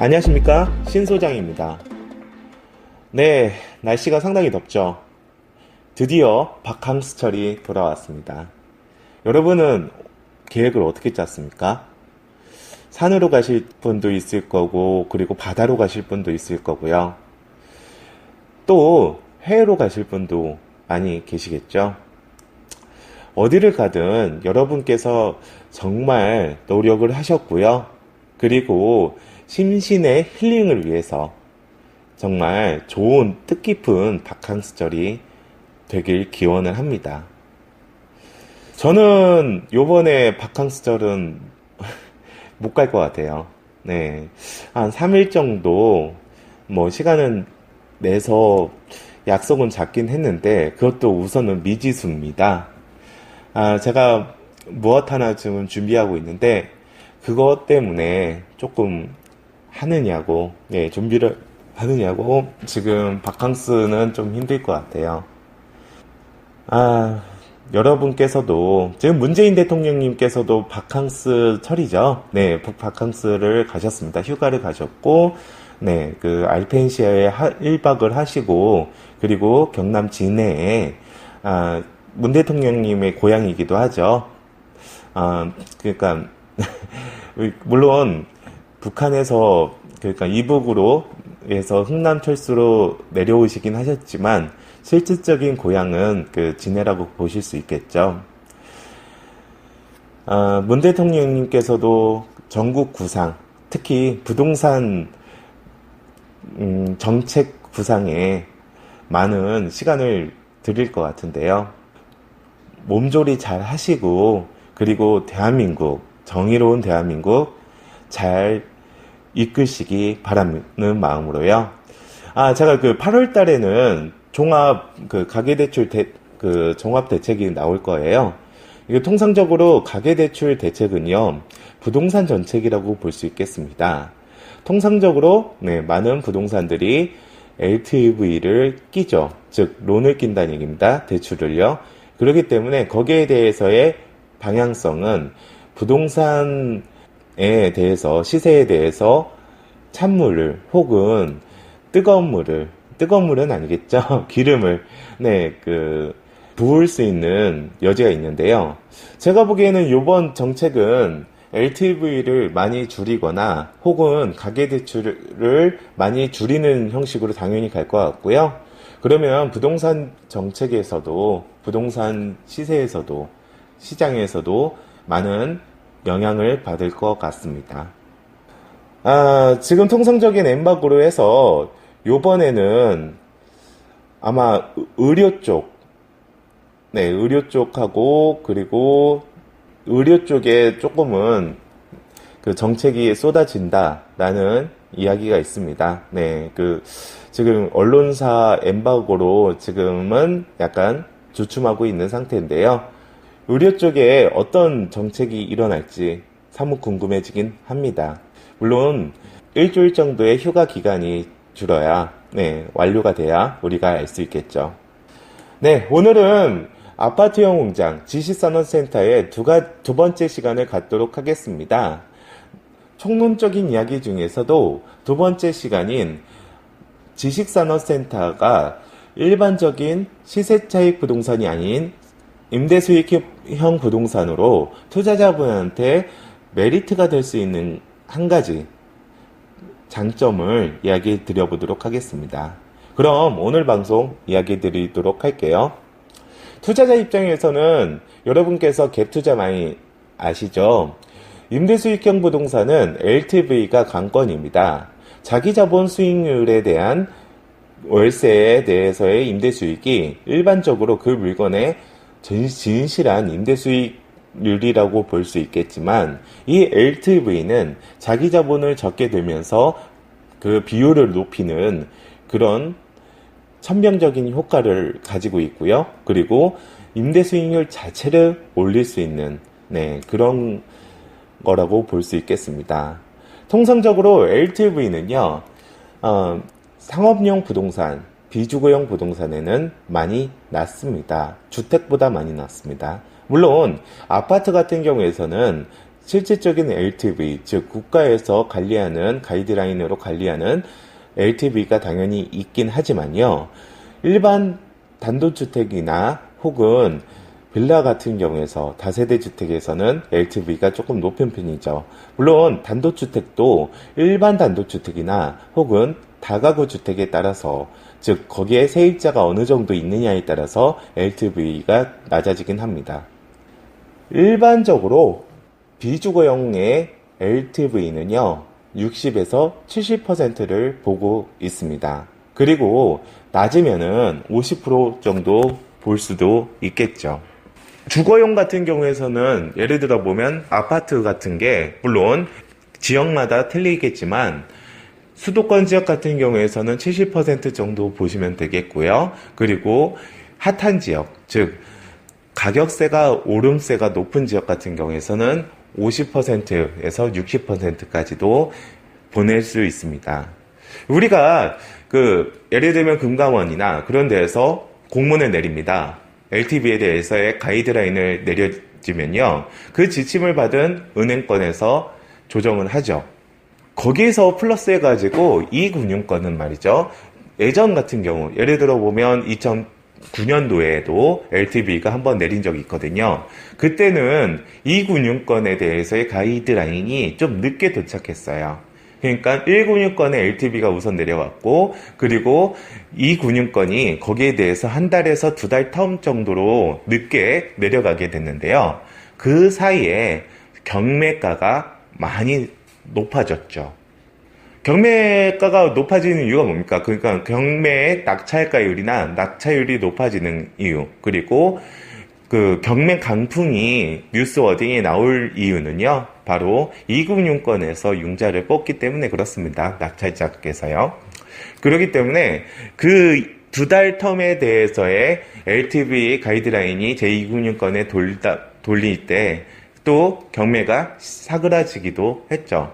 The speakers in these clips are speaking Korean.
안녕하십니까, 신소장입니다. 네, 날씨가 상당히 덥죠. 드디어 바캉스철이 돌아왔습니다. 여러분은 계획을 어떻게 짰습니까? 산으로 가실 분도 있을 거고, 그리고 바다로 가실 분도 있을 거고요. 또 해외로 가실 분도 많이 계시겠죠. 어디를 가든 여러분께서 정말 노력을 하셨고요. 그리고 심신의 힐링을 위해서 정말 좋은 뜻깊은 바캉스절이 되길 기원을 합니다. 저는 요번에 바캉스절은 못 갈 것 같아요. 네. 한 3일 정도 시간은 내서 약속은 잡긴 했는데 그것도 우선은 미지수입니다. 제가 무엇 하나 지금 준비하고 있는데 그것 때문에 조금 준비를 하느냐고 지금 바캉스는 좀 힘들 것 같아요. 여러분께서도 지금 문재인 대통령님께서도 바캉스 철이죠. 네, 바캉스를 가셨습니다. 휴가를 가셨고, 네, 알펜시아에 1박을 하시고, 그리고 경남 진해에 문 대통령님의 고향이기도 하죠. 물론 북한에서 이북으로 해서 흥남철수로 내려오시긴 하셨지만 실질적인 고향은 진해라고 보실 수 있겠죠. 문 대통령님께서도 전국 구상, 특히 부동산 정책 구상에 많은 시간을 드릴 것 같은데요. 몸조리 잘 하시고, 그리고 대한민국, 정의로운 대한민국 잘 이끄시기 바라는 마음으로요. 제가 8월 달에는 가계대출 종합대책이 나올 거예요. 이게 통상적으로 가계대출 대책은요, 부동산 정책이라고 볼 수 있겠습니다. 통상적으로, 많은 부동산들이 LTV를 끼죠. 즉, 론을 낀다는 얘기입니다. 대출을요. 그렇기 때문에 거기에 대해서의 방향성은 부동산에 대해서, 시세에 대해서 찬물을 혹은 뜨거운 물은 아니겠죠. 기름을, 부을 수 있는 여지가 있는데요. 제가 보기에는 이번 정책은 LTV를 많이 줄이거나 혹은 가계대출을 많이 줄이는 형식으로 당연히 갈 것 같고요. 그러면 부동산 정책에서도, 부동산 시세에서도, 시장에서도 많은 영향을 받을 것 같습니다. 지금 통상적인 엠바고로 해서 요번에는 아마 의료 쪽하고 그리고 의료 쪽에 조금은 정책이 쏟아진다라는 이야기가 있습니다. 지금 언론사 엠바고로 지금은 약간 주춤하고 있는 상태인데요. 의료 쪽에 어떤 정책이 일어날지 사뭇 궁금해지긴 합니다. 물론 일주일 정도의 휴가 기간이 줄어야 완료가 돼야 우리가 알 수 있겠죠. 네, 오늘은 아파트형 공장 지식산업센터의 두 번째 시간을 갖도록 하겠습니다. 총론적인 이야기 중에서도 두 번째 시간인 지식산업센터가 일반적인 시세차익 부동산이 아닌 임대수익형 부동산으로 투자자분한테 메리트가 될 수 있는 한 가지 장점을 이야기 드려보도록 하겠습니다. 그럼 오늘 방송 이야기 드리도록 할게요. 투자자 입장에서는 여러분께서 갭투자 많이 아시죠? 임대수익형 부동산은 LTV가 관건입니다. 자기자본 수익률에 대한 월세에 대해서의 임대수익이 일반적으로 그 물건의 진실한 임대수익률이라고 볼 수 있겠지만 이 LTV는 자기자본을 적게 되면서 그 비율을 높이는 그런 천병적인 효과를 가지고 있고요. 그리고 임대수익률 자체를 올릴 수 있는 그런 거라고 볼 수 있겠습니다. 통상적으로 LTV는요, 상업용 부동산, 비주거용 부동산에는 많이 낮습니다. 주택보다 많이 낮습니다. 물론 아파트 같은 경우에서는 실질적인 LTV, 즉 국가에서 관리하는 가이드라인으로 관리하는 LTV가 당연히 있긴 하지만요. 일반 단독주택이나 혹은 빌라 같은 경우에서 다세대 주택에서는 LTV가 조금 높은 편이죠. 물론 단독주택도 일반 단독주택이나 혹은 다가구 주택에 따라서, 즉 거기에 세입자가 어느 정도 있느냐에 따라서 LTV가 낮아지긴 합니다. 일반적으로 비주거용의 LTV는요 60에서 70%를 보고 있습니다. 그리고 낮으면은 50% 정도 볼 수도 있겠죠. 주거용 같은 경우에서는 예를 들어 보면 아파트 같은 게 물론 지역마다 틀리겠지만 수도권 지역 같은 경우에서는 70% 정도 보시면 되겠고요. 그리고 핫한 지역, 즉 가격세가 오름세가 높은 지역 같은 경우에서는 50%에서 60%까지도 보낼 수 있습니다. 우리가 예를 들면 금감원이나 그런 데에서 공문을 내립니다. LTV에 대해서의 가이드라인을 내려주면요. 그 지침을 받은 은행권에서 조정을 하죠. 거기에서 플러스 해가지고 이 금융권은 말이죠. 예전 같은 경우, 예를 들어 보면 2009년도에도 LTV가 한번 내린 적이 있거든요. 그때는 이 금융권에 대해서의 가이드라인이 좀 늦게 도착했어요. 그러니까 1금융권의 LTV가 우선 내려왔고, 그리고 이 금융권이 거기에 대해서 한 달에서 두 달 텀 정도로 늦게 내려가게 됐는데요. 그 사이에 경매가가 많이 높아졌죠. 경매가가 높아지는 이유가 뭡니까? 그러니까 경매의 낙찰가율이나 낙찰율이 높아지는 이유, 그리고 그 경매 강풍이 뉴스 워딩에 나올 이유는요, 바로 이금융권에서 융자를 뽑기 때문에 그렇습니다. 낙찰자께서요. 그렇기 때문에 그 두 달 텀에 대해서의 LTV 가이드라인이 제2금융권에 돌릴 때 또 경매가 사그라지기도 했죠.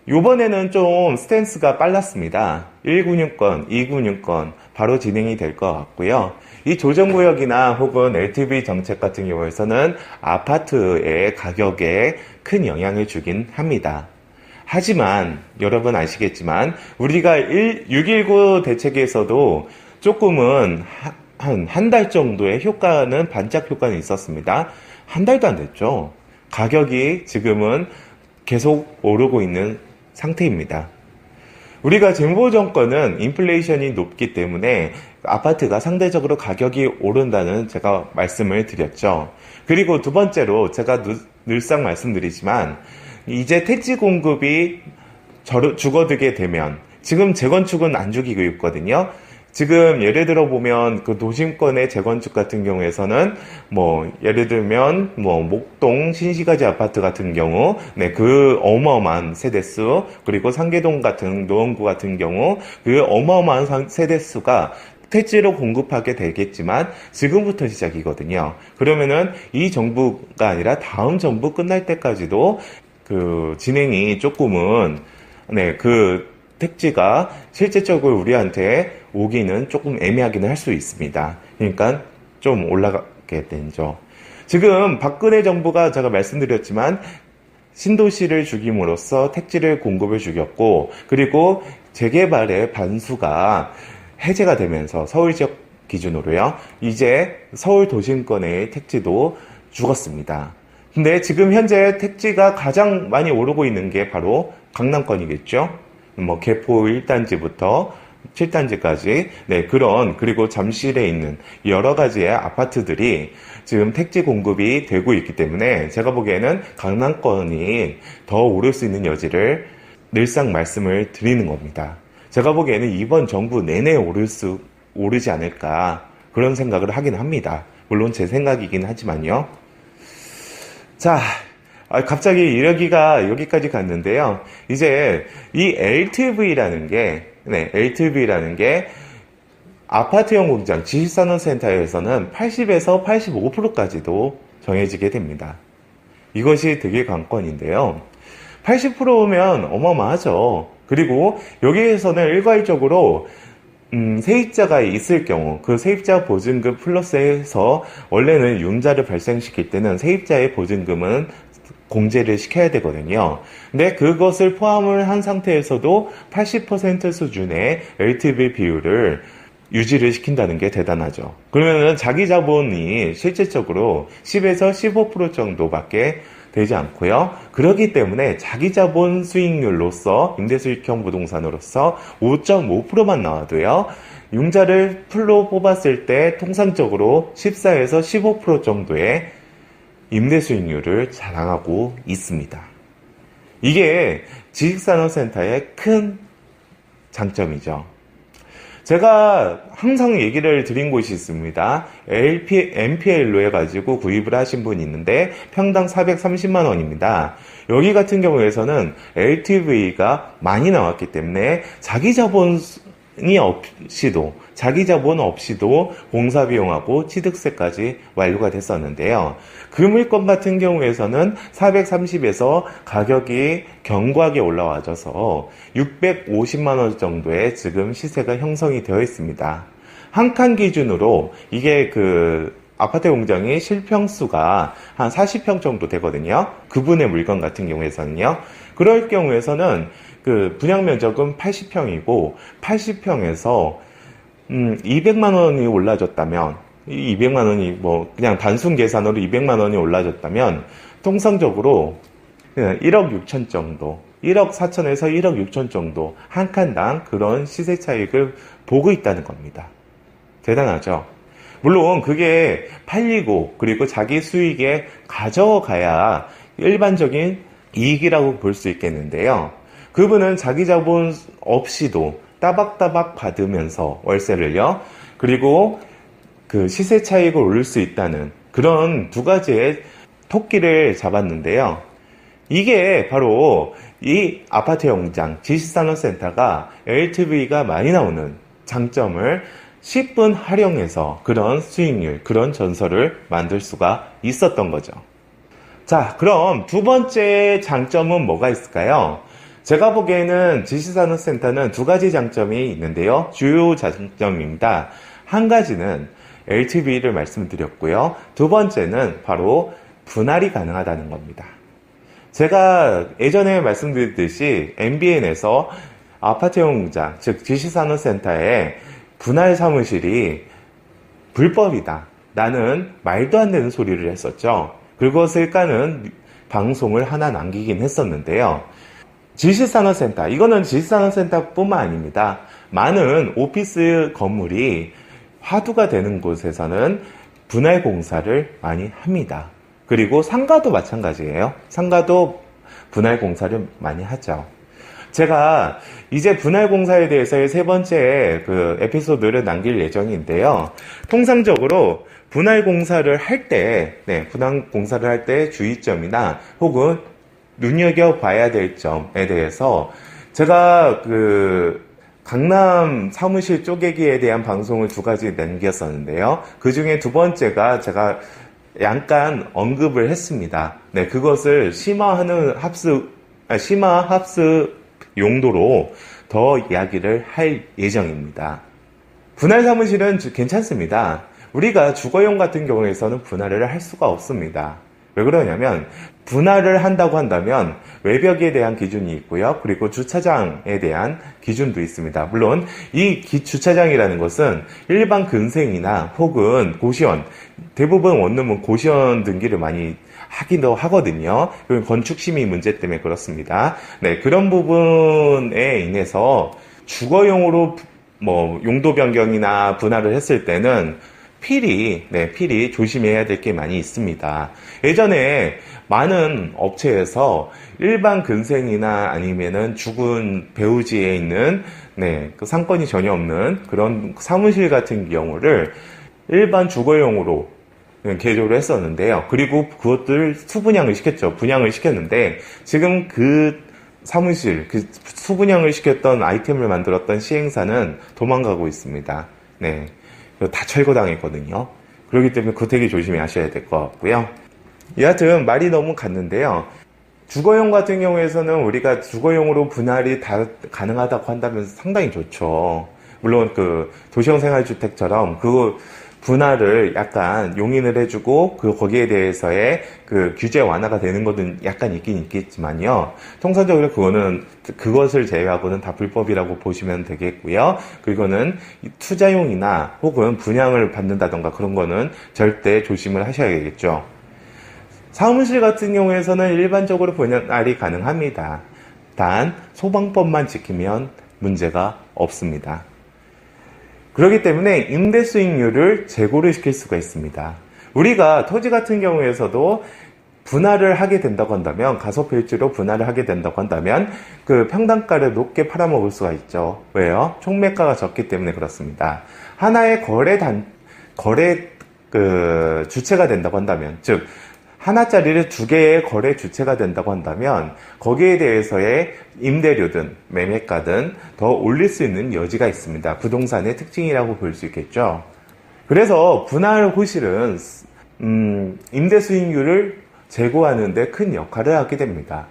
요번에는 좀 스탠스가 빨랐습니다. 1금융권, 2금융권 바로 진행이 될 것 같고요. 이 조정구역이나 혹은 LTV 정책 같은 경우에서는 아파트의 가격에 큰 영향을 주긴 합니다. 하지만 여러분 아시겠지만 우리가 6.19 대책에서도 조금은 한 달 정도의 효과는, 반짝 효과는 있었습니다. 한 달도 안 됐죠. 가격이 지금은 계속 오르고 있는 상태입니다. 우리가 진보 정권은 인플레이션이 높기 때문에 아파트가 상대적으로 가격이 오른다는 제가 말씀을 드렸죠. 그리고 두 번째로 제가 늘상 말씀드리지만 이제 택지 공급이 죽어들게 되면, 지금 재건축은 안 죽이고 있거든요. 지금 예를 들어 보면 그 도심권의 재건축 같은 경우에서는 예를 들면 목동 신시가지 아파트 같은 경우 그 어마어마한 세대수, 그리고 상계동 같은 노원구 같은 경우 그 어마어마한 세대수가 택지로 공급하게 되겠지만 지금부터 시작이거든요. 그러면은 이 정부가 아니라 다음 정부 끝날 때까지도 그 진행이 조금은 그 택지가 실질적으로 우리한테 오기는 조금 애매하기는 할 수 있습니다. 그러니까 좀 올라가게 되죠. 지금 박근혜 정부가 제가 말씀드렸지만 신도시를 죽임으로써 택지를 공급을 죽였고, 그리고 재개발의 반수가 해제가 되면서 서울 지역 기준으로요, 이제 서울 도심권의 택지도 죽었습니다. 근데 지금 현재 택지가 가장 많이 오르고 있는 게 바로 강남권이겠죠. 개포 1단지부터 7단지까지 그리고 잠실에 있는 여러 가지의 아파트들이 지금 택지 공급이 되고 있기 때문에 제가 보기에는 강남권이 더 오를 수 있는 여지를 늘상 말씀을 드리는 겁니다. 제가 보기에는 이번 정부 내내 오르지 않을까 그런 생각을 하긴 합니다. 물론 제 생각이긴 하지만요. 자, 갑자기 이야기가 여기까지 갔는데요. 이제 이 LTV라는 게 아파트형 공장 지식산업센터에서는 80에서 85%까지도 정해지게 됩니다. 이것이 되게 관건인데요. 80%면 어마어마하죠. 그리고 여기에서는 일괄적으로 세입자가 있을 경우 그 세입자 보증금 플러스해서 원래는 융자를 발생시킬 때는 세입자의 보증금은 공제를 시켜야 되거든요. 근데 그것을 포함을 한 상태에서도 80% 수준의 LTV 비율을 유지를 시킨다는 게 대단하죠. 그러면은 자기 자본이 실질적으로 10에서 15% 정도밖에 되지 않고요. 그렇기 때문에 자기 자본 수익률로서 임대수익형 부동산으로서 5.5%만 나와도요. 융자를 풀로 뽑았을 때 통상적으로 14에서 15% 정도의 임대 수익률을 자랑하고 있습니다. 이게 지식산업센터의 큰 장점이죠. 제가 항상 얘기를 드린 곳이 있습니다. MPL로 해가지고 구입을 하신 분이 있는데 평당 430만 원입니다. 여기 같은 경우에서는 LTV가 많이 나왔기 때문에 자기 자본 없이도 공사 비용하고 취득세까지 완료가 됐었는데요. 그 물건 같은 경우에서는 430에서 가격이 견고하게 올라와져서 650만 원 정도의 지금 시세가 형성이 되어 있습니다. 한 칸 기준으로 이게 아파트 공장이 실평수가 한 40평 정도 되거든요. 그분의 물건 같은 경우에서는요. 그럴 경우에서는 분양 면적은 80평이고 80평에서 200만 원이 올라졌다면 이 200만 원이 그냥 단순 계산으로 200만 원이 올라졌다면 통상적으로 1억 6천 정도 1억 4천에서 1억 6천 정도 한 칸당 그런 시세 차익을 보고 있다는 겁니다. 대단하죠? 물론 그게 팔리고 그리고 자기 수익에 가져가야 일반적인 이익이라고 볼 수 있겠는데요. 그분은 자기 자본 없이도 따박따박 받으면서 월세를요. 그리고 시세 차익을 올릴 수 있다는 그런 두 가지의 토끼를 잡았는데요. 이게 바로 이 아파트 용장 지식산업센터가 LTV가 많이 나오는 장점을 10분 활용해서 그런 수익률, 그런 전설을 만들 수가 있었던 거죠. 자, 그럼 두 번째 장점은 뭐가 있을까요? 제가 보기에는 지식산업센터는 두 가지 장점이 있는데요. 주요 장점입니다. 한 가지는 LTV를 말씀드렸고요. 두 번째는 바로 분할이 가능하다는 겁니다. 제가 예전에 말씀드렸듯이 MBN에서 아파트용 공장, 즉 지식산업센터의 분할 사무실이 불법이다. 나는 말도 안 되는 소리를 했었죠. 그것을 까는 방송을 하나 남기긴 했었는데요. 지식산업센터, 이거는 지식산업센터뿐만 아닙니다. 많은 오피스 건물이 화두가 되는 곳에서는 분할 공사를 많이 합니다. 그리고 상가도 마찬가지예요. 상가도 분할 공사를 많이 하죠. 제가 이제 분할 공사에 대해서의 세 번째 에피소드를 남길 예정인데요. 통상적으로 분할 공사를 할 때 주의점이나 혹은 눈여겨봐야 될 점에 대해서 제가 강남 사무실 쪼개기에 대한 방송을 두 가지 남겼었는데요. 그 중에 두 번째가 제가 약간 언급을 했습니다. 네, 그것을 심화 합수 용도로 더 이야기를 할 예정입니다. 분할 사무실은 괜찮습니다. 우리가 주거용 같은 경우에서는 분할을 할 수가 없습니다. 왜 그러냐면 분할을 한다고 한다면 외벽에 대한 기준이 있고요. 그리고 주차장에 대한 기준도 있습니다. 물론 이 주차장이라는 것은 일반 근생이나 혹은 고시원, 대부분 원룸은 고시원 등기를 많이 하기도 하거든요. 건축심의 문제 때문에 그렇습니다. 네, 그런 부분에 인해서 주거용으로 용도 변경이나 분할을 했을 때는 필히 조심해야 될 게 많이 있습니다. 예전에 많은 업체에서 일반 근생이나 아니면은 죽은 배우지에 있는 상권이 전혀 없는 그런 사무실 같은 경우를 일반 주거용으로 개조를 했었는데요. 그리고 그것들 수분양을 시켰죠. 분양을 시켰는데 지금 사무실, 수분양을 시켰던 아이템을 만들었던 시행사는 도망가고 있습니다. 네. 다 철거당했거든요. 그렇기 때문에 그거 되게 조심히 하셔야 될 것 같고요. 여하튼 말이 너무 갔는데요. 주거용 같은 경우에서는 우리가 주거용으로 분할이 다 가능하다고 한다면 상당히 좋죠. 물론 도시형 생활주택처럼 분할을 약간 용인을 해주고 거기에 대해서의 그 규제 완화가 되는 것은 약간 있긴 있겠지만요. 통상적으로 그것을 제외하고는 다 불법이라고 보시면 되겠고요. 그리고는 투자용이나 혹은 분양을 받는다던가 그런 거는 절대 조심을 하셔야겠죠. 사무실 같은 경우에서는 일반적으로 분할이 가능합니다. 단 소방법만 지키면 문제가 없습니다. 그렇기 때문에 임대 수익률을 제고를 시킬 수가 있습니다. 우리가 토지 같은 경우에서도 분할을 하게 된다고 한다면, 가소필지로 분할을 하게 된다고 한다면 그 평당가를 높게 팔아먹을 수가 있죠. 왜요? 총매가가 적기 때문에 그렇습니다. 하나의 거래 주체가 된다고 한다면, 즉 하나짜리를 두 개의 거래 주체가 된다고 한다면 거기에 대해서의 임대료든 매매가든 더 올릴 수 있는 여지가 있습니다. 부동산의 특징이라고 볼 수 있겠죠. 그래서 분할 호실은 임대 수익률을 제고하는 데 큰 역할을 하게 됩니다.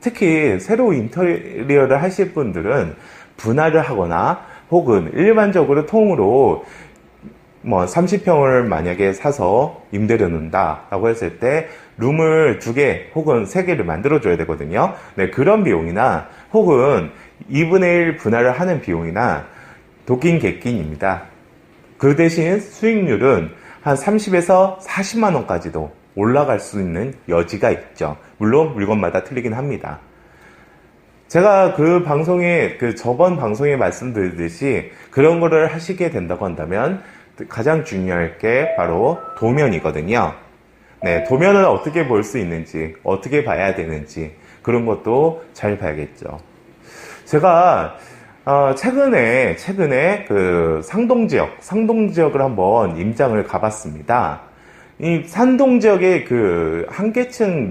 특히 새로 인테리어를 하실 분들은 분할을 하거나 혹은 일반적으로 통으로 30평을 만약에 사서 임대료 넣는다라고 했을 때 룸을 2개 혹은 3개를 만들어줘야 되거든요. 네, 그런 비용이나 혹은 2분의 1 분할을 하는 비용이나 도끼인 객기입니다. 그 대신 수익률은 한 30에서 40만 원까지도 올라갈 수 있는 여지가 있죠. 물론 물건마다 틀리긴 합니다. 제가 저번 방송에 말씀드렸듯이 그런 거를 하시게 된다고 한다면 가장 중요할 게 바로 도면이거든요. 네, 도면을 어떻게 볼 수 있는지, 어떻게 봐야 되는지 그런 것도 잘 봐야겠죠. 제가 최근에 그 상동지역을 한번 임장을 가봤습니다. 이 산동지역에 그 한계층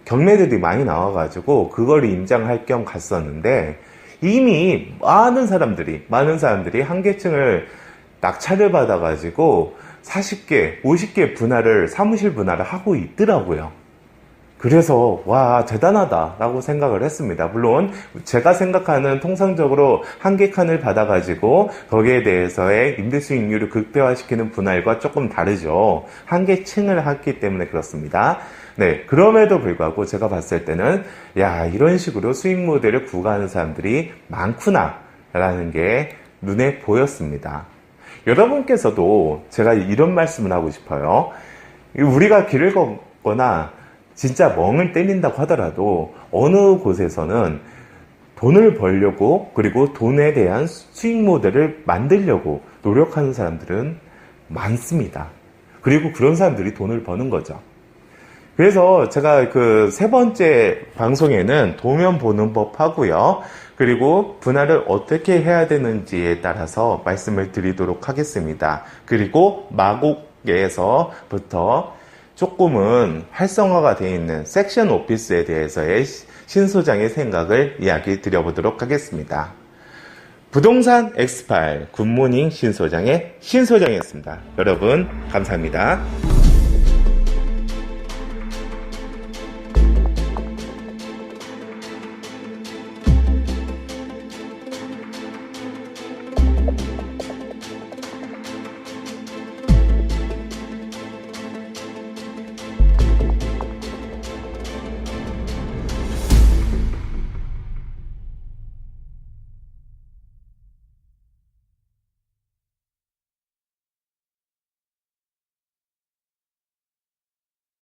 경매들이 많이 나와가지고 그걸 임장할 겸 갔었는데 이미 많은 사람들이 한계층을 낙찰을 받아가지고 40개, 50개 사무실 분할을 하고 있더라고요. 그래서 와 대단하다라고 생각을 했습니다. 물론 제가 생각하는 통상적으로 한 개 칸을 받아가지고 거기에 대해서의 임대 수익률을 극대화시키는 분할과 조금 다르죠. 한 개 층을 했기 때문에 그렇습니다. 네, 그럼에도 불구하고 제가 봤을 때는 이런 식으로 수익 모델을 구가하는 사람들이 많구나 라는 게 눈에 보였습니다. 여러분께서도 제가 이런 말씀을 하고 싶어요. 우리가 길을 걷거나 진짜 멍을 때린다고 하더라도 어느 곳에서는 돈을 벌려고 그리고 돈에 대한 수익 모델을 만들려고 노력하는 사람들은 많습니다. 그리고 그런 사람들이 돈을 버는 거죠. 그래서 제가 그 3번째 방송에는 도면 보는 법 하고요. 그리고 분할을 어떻게 해야 되는지에 따라서 말씀을 드리도록 하겠습니다. 그리고 마곡에서부터 조금은 활성화가 되어 있는 섹션 오피스에 대해서의 신 소장의 생각을 이야기 드려보도록 하겠습니다. 부동산 엑스파일 굿모닝 신 소장의 신 소장이었습니다. 여러분 감사합니다.